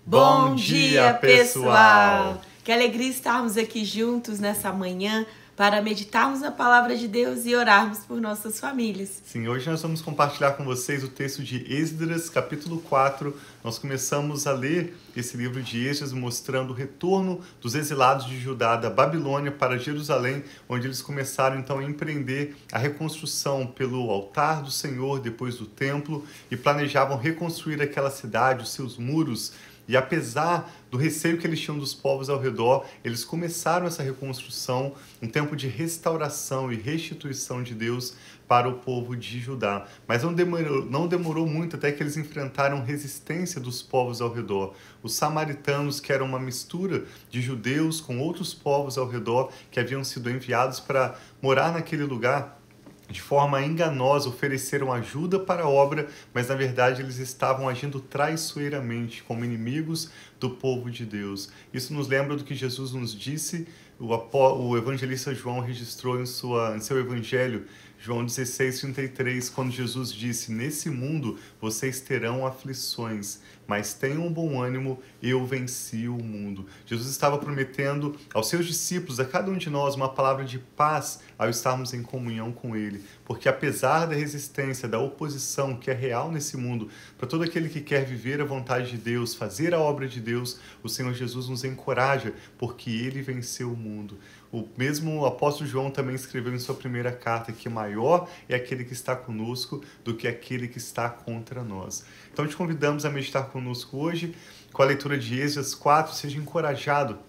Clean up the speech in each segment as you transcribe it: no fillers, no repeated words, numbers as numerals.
Bom dia, pessoal! Que alegria estarmos aqui juntos nessa manhã para meditarmos na palavra de Deus e orarmos por nossas famílias. Sim, hoje nós vamos compartilhar com vocês o texto de Esdras, capítulo 4. Nós começamos a ler esse livro de Esdras mostrando o retorno dos exilados de Judá da Babilônia para Jerusalém, onde eles começaram então a empreender a reconstrução pelo altar do Senhor, depois do templo, e planejavam reconstruir aquela cidade, os seus muros. E apesar do receio que eles tinham dos povos ao redor, eles começaram essa reconstrução, um tempo de restauração e restituição de Deus para o povo de Judá. Mas não demorou muito até que eles enfrentaram resistência dos povos ao redor. Os samaritanos, que eram uma mistura de judeus com outros povos ao redor, que haviam sido enviados para morar naquele lugar, de forma enganosa, ofereceram ajuda para a obra, mas na verdade eles estavam agindo traiçoeiramente, como inimigos do povo de Deus. Isso nos lembra do que Jesus nos disse, o evangelista João registrou em seu evangelho, João 16:33, quando Jesus disse: "Nesse mundo vocês terão aflições, mas tenham um bom ânimo, eu venci o mundo." Jesus estava prometendo aos seus discípulos, a cada um de nós, uma palavra de paz ao estarmos em comunhão com Ele. Porque apesar da resistência, da oposição que é real nesse mundo, para todo aquele que quer viver a vontade de Deus, fazer a obra de Deus, o Senhor Jesus nos encoraja, porque Ele venceu o mundo. O mesmo apóstolo João também escreveu em sua primeira carta que maior é aquele que está conosco do que aquele que está contra nós. Então te convidamos a meditar conosco hoje com a leitura de Esdras 4. Seja encorajado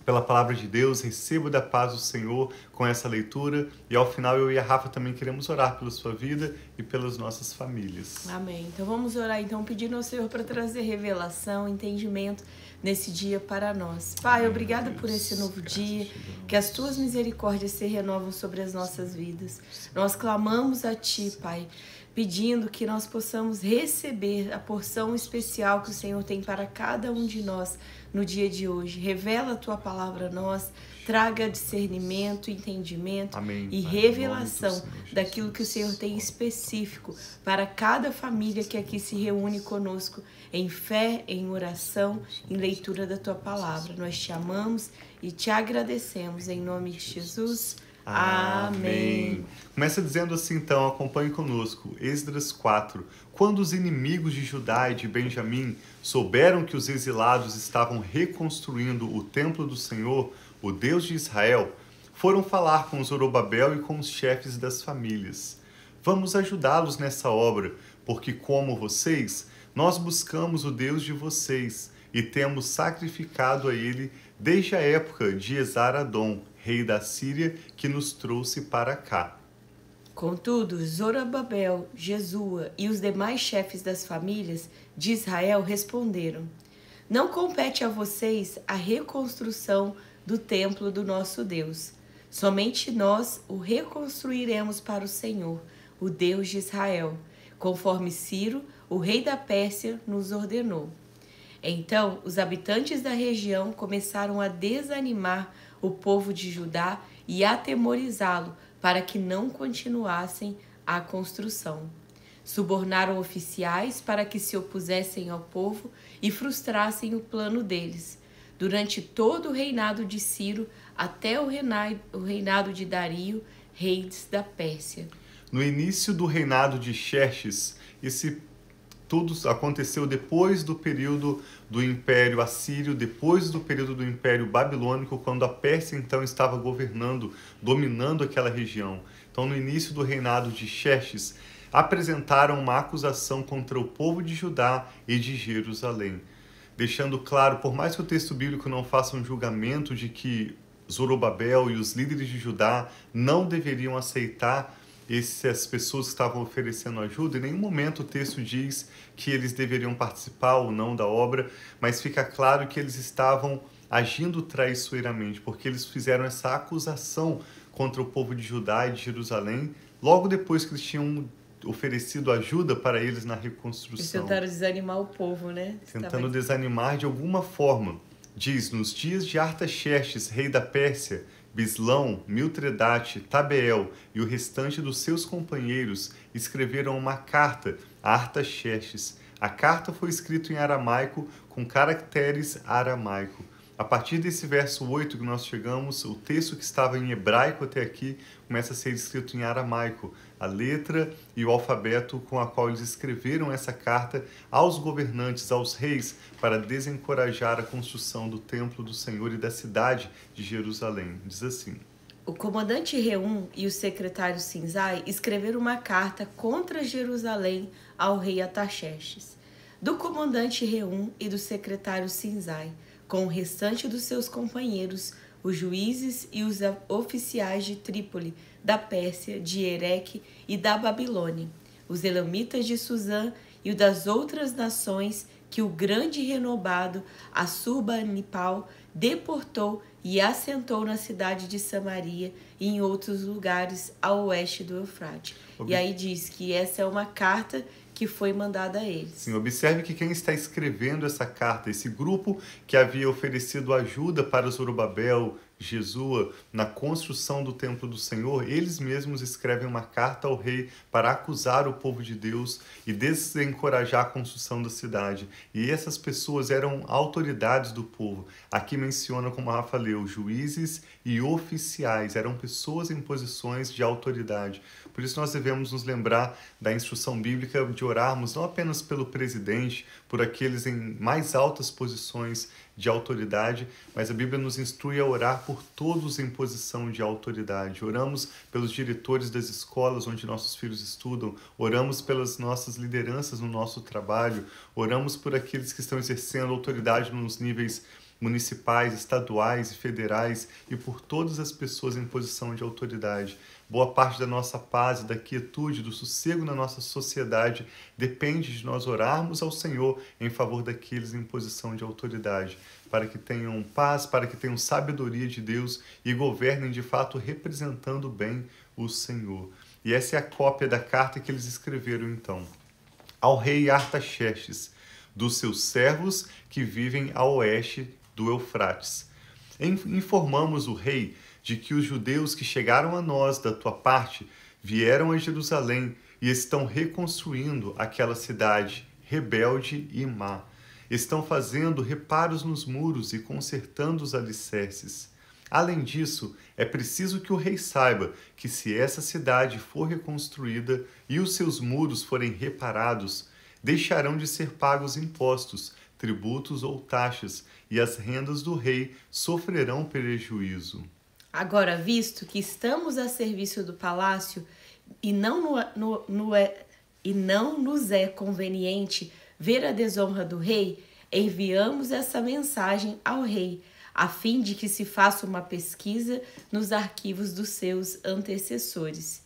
pela palavra de Deus, receba da paz do Senhor com essa leitura. E ao final eu e a Rafa também queremos orar pela sua vida e pelas nossas famílias. Amém. Então vamos orar pedindo ao Senhor para trazer revelação, entendimento nesse dia para nós. Pai, obrigado por esse novo dia, que as Tuas misericórdias se renovam sobre as nossas vidas. Nós clamamos a Ti, Pai, pedindo que nós possamos receber a porção especial que o Senhor tem para cada um de nós no dia de hoje. Revela a Tua palavra a nós, traga discernimento, entendimento Amém, e Pai, revelação daquilo que o Senhor tem específico para cada família que aqui se reúne conosco em fé, em oração, em leitura da Tua palavra. Nós Te amamos e Te agradecemos em nome de Jesus. Amém. Começa dizendo assim então, acompanhe conosco, Esdras 4. Quando os inimigos de Judá e de Benjamim souberam que os exilados estavam reconstruindo o templo do Senhor, o Deus de Israel, foram falar com Zorobabel e com os chefes das famílias. Vamos ajudá-los nessa obra, porque como vocês, nós buscamos o Deus de vocês e temos sacrificado a ele desde a época de Esar-Adom, rei da Síria, que nos trouxe para cá. Contudo, Zorobabel, Jesua e os demais chefes das famílias de Israel responderam: não compete a vocês a reconstrução do templo do nosso Deus. Somente nós o reconstruiremos para o Senhor, o Deus de Israel, conforme Ciro, o rei da Pérsia, nos ordenou. Então, os habitantes da região começaram a desanimar o povo de Judá e atemorizá-lo para que não continuassem a construção. Subornaram oficiais para que se opusessem ao povo e frustrassem o plano deles. Durante todo o reinado de Ciro, até o reinado de Dario, rei da Pérsia. No início do reinado de Xerxes, tudo aconteceu depois do período do Império Assírio, depois do período do Império Babilônico, quando a Pérsia então estava governando, dominando aquela região. Então, no início do reinado de Xerxes, apresentaram uma acusação contra o povo de Judá e de Jerusalém, deixando claro, por mais que o texto bíblico não faça um julgamento de que Zorobabel e os líderes de Judá não deveriam aceitar essas pessoas que estavam oferecendo ajuda, em nenhum momento o texto diz que eles deveriam participar ou não da obra, mas fica claro que eles estavam agindo traiçoeiramente, porque eles fizeram essa acusação contra o povo de Judá e de Jerusalém, logo depois que eles tinham oferecido ajuda para eles na reconstrução. Eles tentaram desanimar o povo, né? Tentando desanimar de alguma forma. Diz, nos dias de Artaxerxes, rei da Pérsia, Bislão, Mitredate, Tabeel e o restante dos seus companheiros escreveram uma carta a Artaxerxes, A carta foi escrita em aramaico com caracteres aramaico. A partir desse verso 8 que nós chegamos, o texto que estava em hebraico até aqui começa a ser escrito em aramaico, a letra e o alfabeto com a qual eles escreveram essa carta aos governantes, aos reis, para desencorajar a construção do templo do Senhor e da cidade de Jerusalém. Diz assim: O comandante Reum e o secretário Sinzai escreveram uma carta contra Jerusalém ao rei Artaxerxes. Do comandante Reum e do secretário Sinzai, com o restante dos seus companheiros, os juízes e os oficiais de Trípoli, da Pérsia, de Ereque e da Babilônia, os elamitas de Suzã e o das outras nações que o grande e renomado Assurbanipal deportou e assentou na cidade de Samaria e em outros lugares ao oeste do Eufrate. E aí diz que essa é uma carta que foi mandada a eles. Sim, observe que quem está escrevendo essa carta, esse grupo que havia oferecido ajuda para Zorobabel, Jesua, na construção do templo do Senhor, eles mesmos escrevem uma carta ao rei para acusar o povo de Deus e desencorajar a construção da cidade. E essas pessoas eram autoridades do povo. Aqui menciona, como a Rafa leu, juízes e oficiais, eram pessoas em posições de autoridade. Por isso nós devemos nos lembrar da instrução bíblica de orarmos não apenas pelo presidente, por aqueles em mais altas posições de autoridade, mas a Bíblia nos instrui a orar por todos em posição de autoridade. Oramos pelos diretores das escolas onde nossos filhos estudam, oramos pelas nossas lideranças no nosso trabalho, oramos por aqueles que estão exercendo autoridade nos níveis municipais, estaduais e federais e por todas as pessoas em posição de autoridade. Boa parte da nossa paz, da quietude, do sossego na nossa sociedade depende de nós orarmos ao Senhor em favor daqueles em posição de autoridade, para que tenham paz, para que tenham sabedoria de Deus e governem de fato representando bem o Senhor. E essa é a cópia da carta que eles escreveram então. Ao rei Artaxerxes, dos seus servos que vivem a oeste do Eufrates. Informamos o rei de que os judeus que chegaram a nós da tua parte vieram a Jerusalém e estão reconstruindo aquela cidade rebelde e má. Estão fazendo reparos nos muros e consertando os alicerces. Além disso, é preciso que o rei saiba que se essa cidade for reconstruída e os seus muros forem reparados, deixarão de ser pagos impostos, tributos ou taxas, e as rendas do rei sofrerão prejuízo. Agora, visto que estamos a serviço do palácio e não nos é conveniente ver a desonra do rei, enviamos essa mensagem ao rei, a fim de que se faça uma pesquisa nos arquivos dos seus antecessores.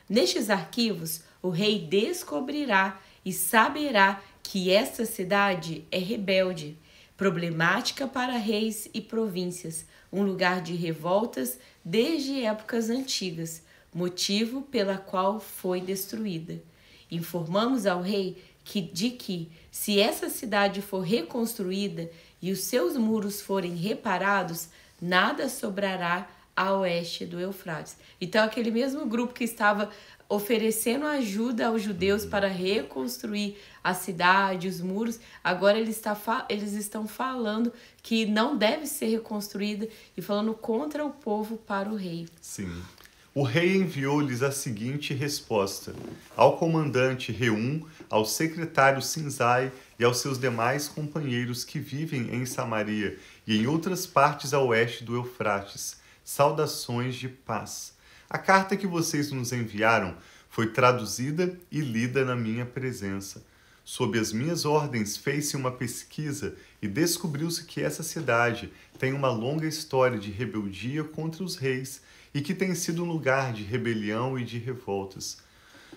Nestes arquivos, o rei descobrirá e saberá que esta cidade é rebelde, problemática para reis e províncias, um lugar de revoltas desde épocas antigas, motivo pela qual foi destruída. Informamos ao rei de que, se essa cidade for reconstruída e os seus muros forem reparados, nada sobrará a oeste do Eufrates. Então, aquele mesmo grupo que estava oferecendo ajuda aos judeus para reconstruir a cidade, os muros, agora eles estão falando que não deve ser reconstruída e falando contra o povo para o rei. Sim. O rei enviou-lhes a seguinte resposta: ao comandante Reum, ao secretário Sinzai e aos seus demais companheiros que vivem em Samaria e em outras partes a oeste do Eufrates, saudações de paz. A carta que vocês nos enviaram foi traduzida e lida na minha presença. Sob as minhas ordens, fez-se uma pesquisa e descobriu-se que essa cidade tem uma longa história de rebeldia contra os reis e que tem sido um lugar de rebelião e de revoltas.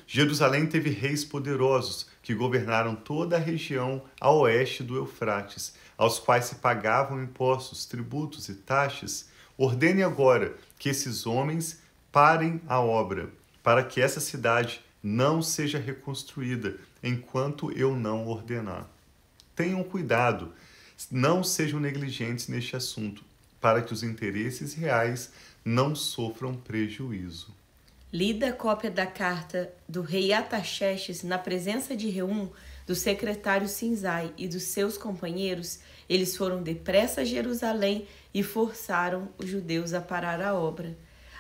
Jerusalém teve reis poderosos que governaram toda a região a oeste do Eufrates, aos quais se pagavam impostos, tributos e taxas. Ordene agora que esses homens parem a obra, para que essa cidade não seja reconstruída enquanto eu não ordenar. Tenham cuidado, não sejam negligentes neste assunto, para que os interesses reais não sofram prejuízo. Lida a cópia da carta do rei Artaxerxes na presença de Reum, do secretário Sinzai e dos seus companheiros, eles foram depressa a Jerusalém e forçaram os judeus a parar a obra.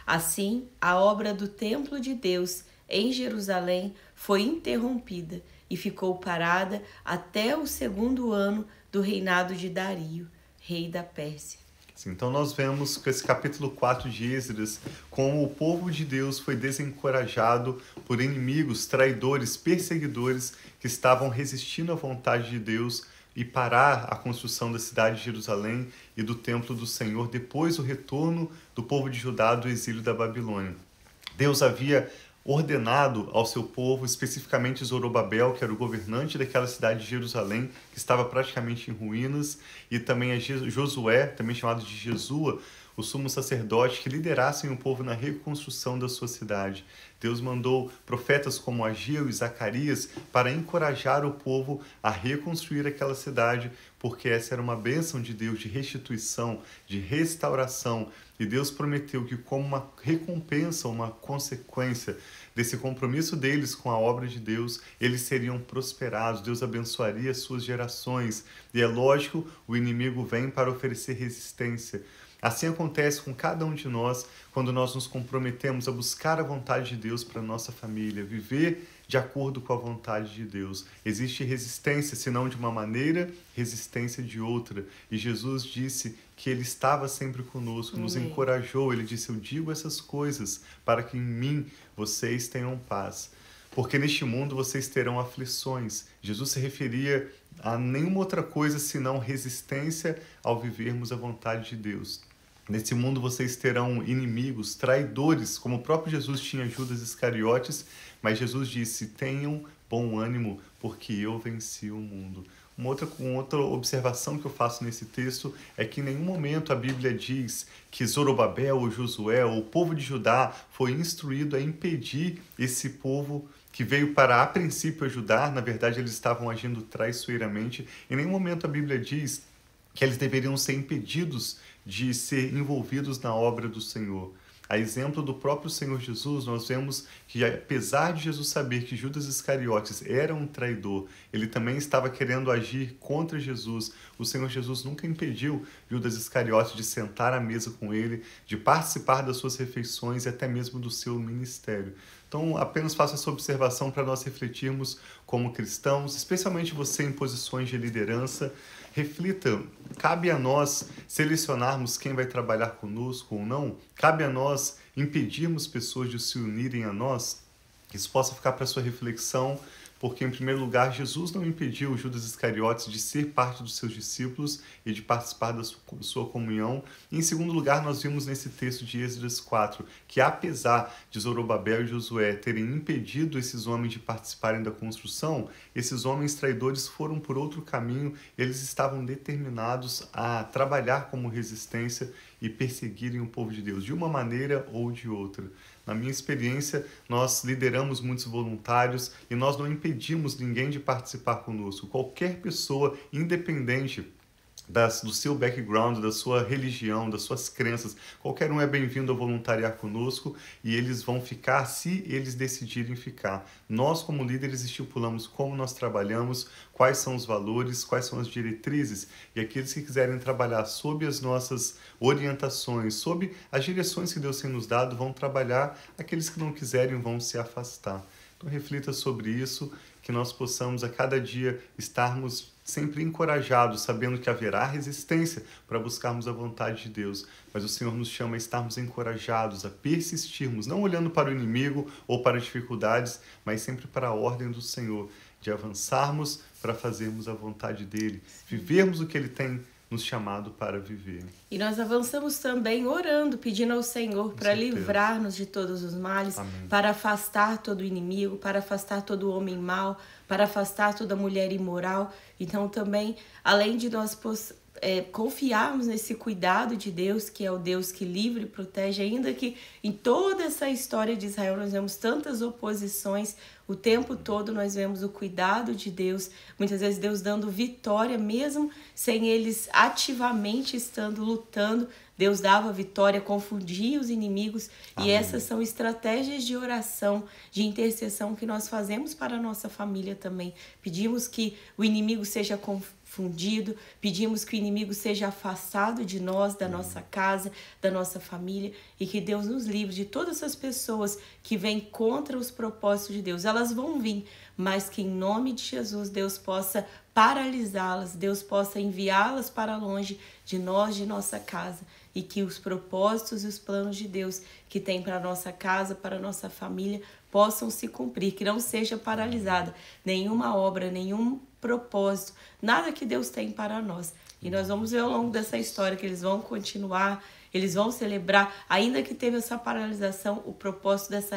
Assim, a obra do templo de Deus em Jerusalém foi interrompida e ficou parada até o 2º ano do reinado de Dario, rei da Pérsia. Então nós vemos com esse capítulo 4 de Esdras como o povo de Deus foi desencorajado por inimigos, traidores, perseguidores que estavam resistindo à vontade de Deus e parar a construção da cidade de Jerusalém e do templo do Senhor depois do retorno do povo de Judá do exílio da Babilônia. Deus havia ordenado ao seu povo, especificamente Zorobabel, que era o governante daquela cidade de Jerusalém, que estava praticamente em ruínas, e também a Josué, também chamado de Jesua, o sumo sacerdote, que liderassem o povo na reconstrução da sua cidade. Deus mandou profetas como Ageu e Zacarias para encorajar o povo a reconstruir aquela cidade, porque essa era uma bênção de Deus de restituição, de restauração. E Deus prometeu que, como uma recompensa, uma consequência desse compromisso deles com a obra de Deus, eles seriam prosperados, Deus abençoaria as suas gerações. E é lógico, o inimigo vem para oferecer resistência. Assim acontece com cada um de nós quando nós nos comprometemos a buscar a vontade de Deus para a nossa família, viver de acordo com a vontade de Deus. Existe resistência, se não de uma maneira, resistência de outra. E Jesus disse que Ele estava sempre conosco, nos encorajou. Ele disse, eu digo essas coisas para que em mim vocês tenham paz. Porque neste mundo vocês terão aflições. Jesus se referia a nenhuma outra coisa senão resistência ao vivermos a vontade de Deus. Nesse mundo vocês terão inimigos, traidores, como o próprio Jesus tinha Judas Iscariotes, mas Jesus disse, tenham bom ânimo, porque eu venci o mundo. Uma outra observação que eu faço nesse texto é que em nenhum momento a Bíblia diz que Zorobabel ou Josué ou o povo de Judá foi instruído a impedir esse povo que veio para, a princípio, ajudar. Na verdade, eles estavam agindo traiçoeiramente. Em nenhum momento a Bíblia diz que eles deveriam ser impedidos de ser envolvidos na obra do Senhor. A exemplo do próprio Senhor Jesus, nós vemos que, apesar de Jesus saber que Judas Iscariotes era um traidor, ele também estava querendo agir contra Jesus. O Senhor Jesus nunca impediu Judas Iscariotes de sentar à mesa com ele, de participar das suas refeições e até mesmo do seu ministério. Então, apenas faço essa observação para nós refletirmos como cristãos, especialmente você em posições de liderança. Reflita, cabe a nós selecionarmos quem vai trabalhar conosco ou não? Cabe a nós impedirmos pessoas de se unirem a nós? Isso possa ficar para sua reflexão, porque, em primeiro lugar, Jesus não impediu Judas Iscariotes de ser parte dos seus discípulos e de participar da sua comunhão. E, em segundo lugar, nós vimos nesse texto de Esdras 4 que, apesar de Zorobabel e Josué terem impedido esses homens de participarem da construção, esses homens traidores foram por outro caminho. Eles estavam determinados a trabalhar como resistência e perseguirem o povo de Deus, de uma maneira ou de outra. Na minha experiência, nós lideramos muitos voluntários e nós não impedimos ninguém de participar conosco. Qualquer pessoa, independente do seu background, da sua religião, das suas crenças, qualquer um é bem-vindo a voluntariar conosco e eles vão ficar se eles decidirem ficar. Nós, como líderes, estipulamos como nós trabalhamos, quais são os valores, quais são as diretrizes, e aqueles que quiserem trabalhar sob as nossas orientações, sob as direções que Deus tem nos dado, vão trabalhar, aqueles que não quiserem vão se afastar. Então reflita sobre isso, que nós possamos a cada dia estarmos sempre encorajados, sabendo que haverá resistência para buscarmos a vontade de Deus. Mas o Senhor nos chama a estarmos encorajados, a persistirmos, não olhando para o inimigo ou para dificuldades, mas sempre para a ordem do Senhor, de avançarmos para fazermos a vontade dEle, vivermos o que Ele tem nos chamado para viver. E nós avançamos também orando, pedindo ao Senhor para livrar-nos de todos os males, Amém. Para afastar todo o inimigo, para afastar todo o homem mau, para afastar toda mulher imoral. Então também, além de nós confiarmos nesse cuidado de Deus, que é o Deus que livra e protege, ainda que em toda essa história de Israel nós vemos tantas oposições, o tempo todo nós vemos o cuidado de Deus, muitas vezes Deus dando vitória mesmo sem eles ativamente estando lutando Deus dava vitória, confundia os inimigos. Amém. E essas são estratégias de oração, de intercessão que nós fazemos para a nossa família também. Pedimos que o inimigo seja confundido, pedimos que o inimigo seja afastado de nós, da nossa casa, da nossa família, e que Deus nos livre de todas essas pessoas que vêm contra os propósitos de Deus. Elas vão vir, mas que em nome de Jesus Deus possa paralisá-las, Deus possa enviá-las para longe de nós, de nossa casa, e que os propósitos e os planos de Deus que tem para a nossa casa, para a nossa família, possam se cumprir, que não seja paralisada nenhuma obra, nenhum propósito, nada que Deus tem para nós. E nós vamos ver ao longo dessa história que eles vão continuar, eles vão celebrar, ainda que teve essa paralisação, o propósito dessa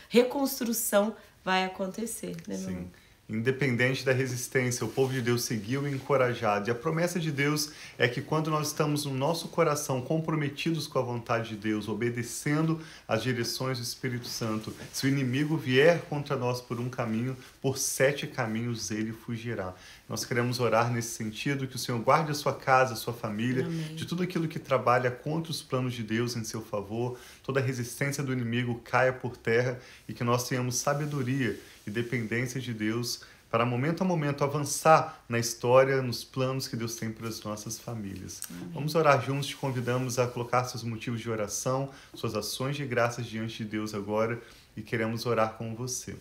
reconstrução vai acontecer, né, meu irmão? Independente da resistência, o povo de Deus seguiu encorajado. E a promessa de Deus é que quando nós estamos no nosso coração comprometidos com a vontade de Deus, obedecendo às direções do Espírito Santo, se o inimigo vier contra nós por um caminho, por 7 caminhos ele fugirá. Nós queremos orar nesse sentido, que o Senhor guarde a sua casa, a sua família, Amém. de tudo aquilo que trabalha contra os planos de Deus em seu favor, toda a resistência do inimigo caia por terra e que nós tenhamos sabedoria e dependência de Deus para momento a momento avançar na história, nos planos que Deus tem para as nossas famílias. Amém. Vamos orar juntos, te convidamos a colocar seus motivos de oração, suas ações de graças diante de Deus agora e queremos orar com você.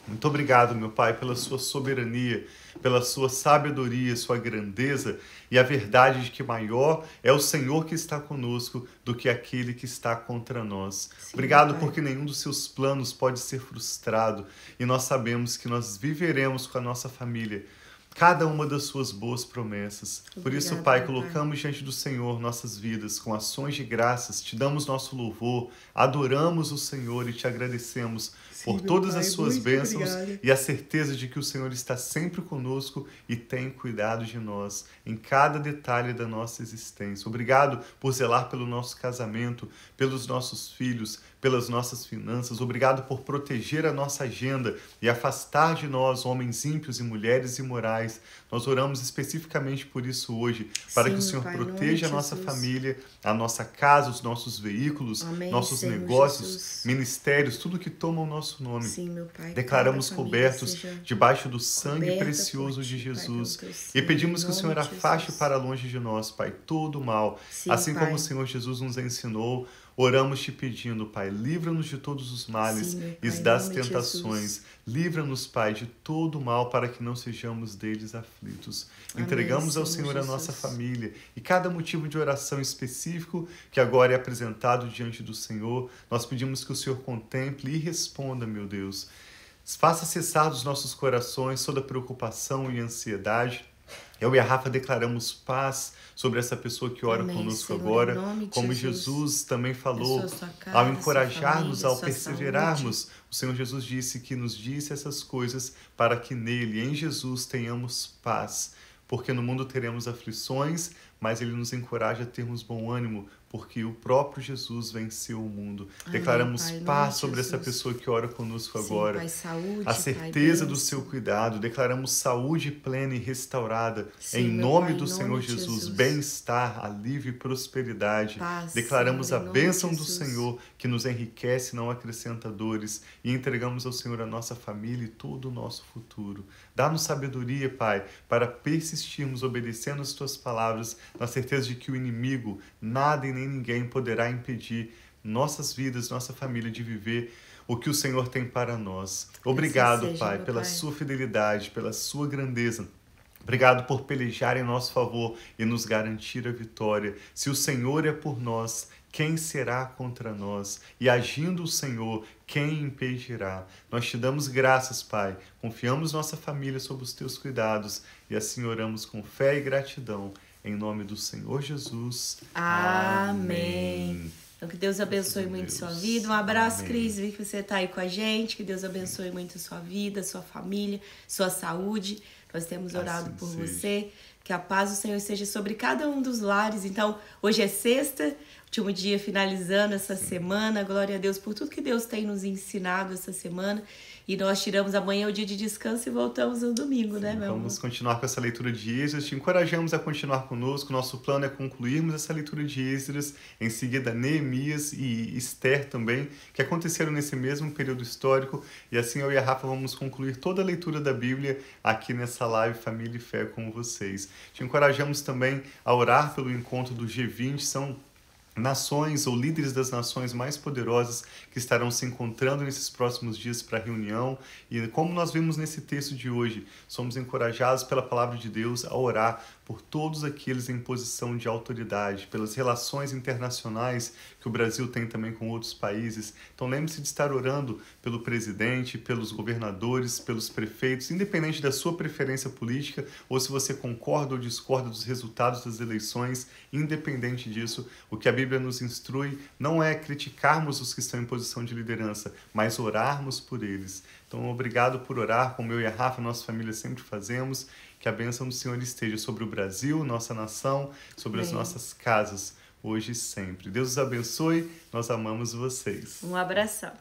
Muito obrigado, meu Pai, pela sua soberania, pela sua sabedoria, sua grandeza e a verdade de que maior é o Senhor que está conosco do que aquele que está contra nós. Sim, obrigado, Pai, porque nenhum dos seus planos pode ser frustrado e nós sabemos que nós viveremos com a nossa família cada uma das suas boas promessas. Por isso, Pai, colocamos diante do Senhor nossas vidas com ações de graças, te damos nosso louvor, adoramos o Senhor e te agradecemos por todas as suas bênçãos e a certeza de que o Senhor está sempre conosco e tem cuidado de nós em cada detalhe da nossa existência. Obrigado por zelar pelo nosso casamento, pelos nossos filhos, pelas nossas finanças. Obrigado por proteger a nossa agenda e afastar de nós homens ímpios e mulheres imorais. Nós oramos especificamente por isso hoje, para que o Senhor proteja a nossa família, a nossa casa, os nossos veículos, nossos negócios, ministérios, tudo que toma o nosso nome. Sim, meu Pai, declaramos cobertos debaixo do sangue precioso de Jesus. E pedimos que o Senhor afaste para longe de nós, Pai, todo o mal. Sim, assim como o Senhor Jesus nos ensinou, oramos te pedindo, Pai, livra-nos de todos os males e das tentações. Livra-nos, Pai, de todo o mal para que não sejamos deles aflitos. Amém, entregamos ao Senhor a nossa família e cada motivo de oração específico que agora é apresentado diante do Senhor, nós pedimos que o Senhor contemple e responda, meu Deus. Faça cessar dos nossos corações toda preocupação e ansiedade. Eu e a Rafa declaramos paz sobre essa pessoa que ora conosco Senhor, agora, como Jesus também falou, casa, ao encorajar-nos, ao perseverarmos. Saúde. O Senhor Jesus disse que nos disse essas coisas para que nele, em Jesus, tenhamos paz. Porque no mundo teremos aflições, mas ele nos encoraja a termos bom ânimo, porque o próprio Jesus venceu o mundo. Amém, declaramos Pai, paz sobre essa pessoa que ora conosco agora. Pai, saúde, a certeza do seu cuidado. Declaramos saúde plena e restaurada. Em nome do Senhor Jesus. Bem-estar, alívio e prosperidade. Paz, declaramos Senhor, a bênção do Senhor que nos enriquece, não acrescenta dores. E entregamos ao Senhor a nossa família e todo o nosso futuro. Dá-nos sabedoria, Pai, para persistirmos obedecendo as tuas palavras, na certeza de que o inimigo, nada e nem ninguém poderá impedir nossas vidas, nossa família de viver o que o Senhor tem para nós. Obrigado, seja, Pai, pela sua fidelidade, pela sua grandeza. Obrigado por pelejar em nosso favor e nos garantir a vitória. Se o Senhor é por nós, quem será contra nós? E agindo o Senhor, quem impedirá? Nós te damos graças, Pai. Confiamos nossa família sob os teus cuidados e assim oramos com fé e gratidão. Em nome do Senhor Jesus. Amém. Então, que Deus abençoe muito a sua vida. Um abraço, Cris. Vi que você está aí com a gente. Que Deus abençoe muito a sua vida, sua família, sua saúde. Nós temos orado por você. Que a paz do Senhor seja sobre cada um dos lares. Então, hoje é sexta, último dia finalizando essa semana. Glória a Deus por tudo que Deus tem nos ensinado essa semana. E nós tiramos amanhã o dia de descanso e voltamos no domingo, né, meu amor? Vamos continuar com essa leitura de Esdras. Te encorajamos a continuar conosco. Nosso plano é concluirmos essa leitura de Esdras, em seguida Neemias e Esther também, que aconteceram nesse mesmo período histórico. E assim eu e a Rafa vamos concluir toda a leitura da Bíblia aqui nessa live Família e Fé com vocês. Te encorajamos também a orar pelo encontro do G20. São nações ou líderes das nações mais poderosas que estarão se encontrando nesses próximos dias para a reunião. E como nós vimos nesse texto de hoje, somos encorajados pela palavra de Deus a orar por todos aqueles em posição de autoridade, pelas relações internacionais que o Brasil tem também com outros países. Então lembre-se de estar orando pelo presidente, pelos governadores, pelos prefeitos, independente da sua preferência política ou se você concorda ou discorda dos resultados das eleições, independente disso, o que a Bíblia nos instrui não é criticarmos os que estão em posição de liderança, mas orarmos por eles. Então, obrigado por orar, como eu e a Rafa, nossa família sempre fazemos. Que a bênção do Senhor esteja sobre o Brasil, nossa nação, sobre as nossas casas, hoje e sempre. Deus os abençoe, nós amamos vocês. Um abração.